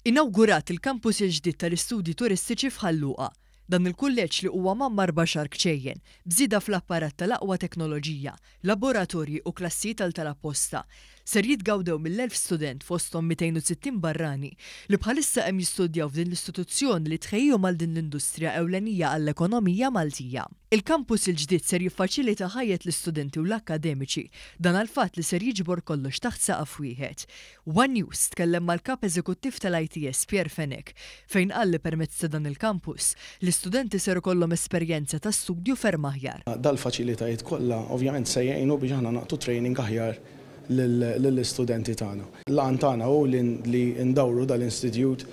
Inawgurat il-kampus il-ġdid tal-Istudji Turistiċi f'Luqa. Dan il-kulleġġ li huwa mammar baxar kċejjen, bżida fl-apparat tal-aqwa teknoloġija, laboratorji u klassijiet tal-apposta. Ser jitgawdew mill-1000 student fosthom 260 barrani li bħalissa hemm jistudjaw f'din l-istituzzjoni li tħejjhom għal din l-industrija ewlenija għall-ekonomija Maltija. Il-kampus il-ġdid ser jiffaċilita ħajjet l-istudenti u l-akkademiċi dan għal-fatt li ser jiġbor kollox taħt saqaf wieħed. One News tkellem mal-kap eżekuttiv tal-ITS Pierre Fenek fejn qal li permezz ta' dan il-kampus l-istudenti ser ikollhom esperjenza ta' studju ferm aħjar. Dal-faċilitajiet kollha ovvjament se jgħinu biex aħna nagħtu training aħjar lill-istudenti tagħna. L-għan tagħna hu li ndawru dal-Institut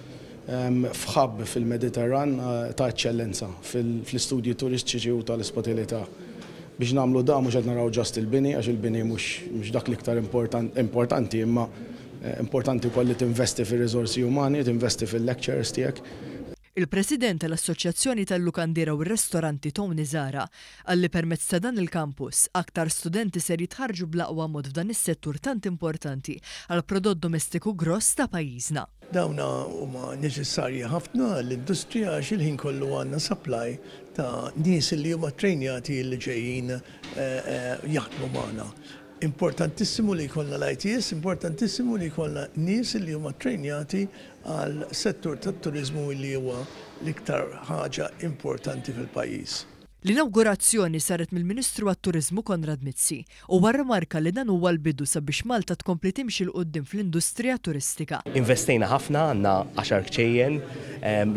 f'ħabb fil-Mediterran ta' eċċellenza fl-istudji turistiċi u tal-ospitalità. Biex nagħmlu da mhux qed naraw ġast il-bini għax il-bini mhux dak l-iktar importanti imma importanti wkoll li tinvesti fir-riżorsi umani, tinvesti fil-lecturers tiegħek. Il-President tal-Assoċjazzjoni tal-Lukandira u r-Ristoranti Tony Zara għalli permezz ta' dan il-kampus aktar studenti ser jitħarġu bl-aqwa mod f'dan is-settur tant importanti għal prodott domestiku gross ta' pajjiżna. Dawna huma neċessarji ħafna l-industrija għax il-ħin kollu għandna supply ta' nies li huma trejnjati li ġejjin jaħdmu magħna. Importantissimu li jkollna l-ITS, importantissimu li jkollna nies li huma trejnjati għal settur tat-turizmu li huwa l-iktar ħaġa importanti fil-pajjiż. L-inawgurazzjoni saret mill-Ministru għat-Turiżmu Konrad Mizzi u warremarka li dan huwa l-bidu sabiex Malta tkompli timxi l-qudiem fl-industrija turistika. Investejna ħafna, għandna 10 kċejjen,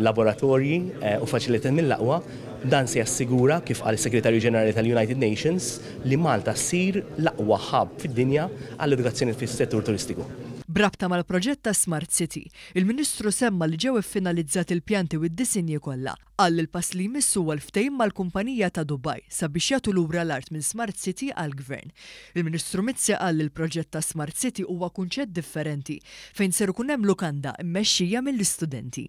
laboratorji u faċilitajiet mill-aqwa. Dan se jassigura kif qal is-Segretarju Ġenerali tal-United Nations li Malta ssir l-aqwa ħabb fid-dinja għall-edukazzjoni fis-settur turistiku. Brabta mal-proġett ta' Smart City, il-Ministru semma li ġew iffinalizzat il-pjanti u d-disinji kollha. Qal il-pass li jmissu huwa l-ftehim mal-kumpanija ta' Dubai sabiex jagħtu lura l-art minn Smart City għall-Gvern. Il-Ministru Mizzi qal li l-proġett ta' Smart City huwa kunċett differenti fejn ser ikun hemm lukanda mmexxija mill-istudenti.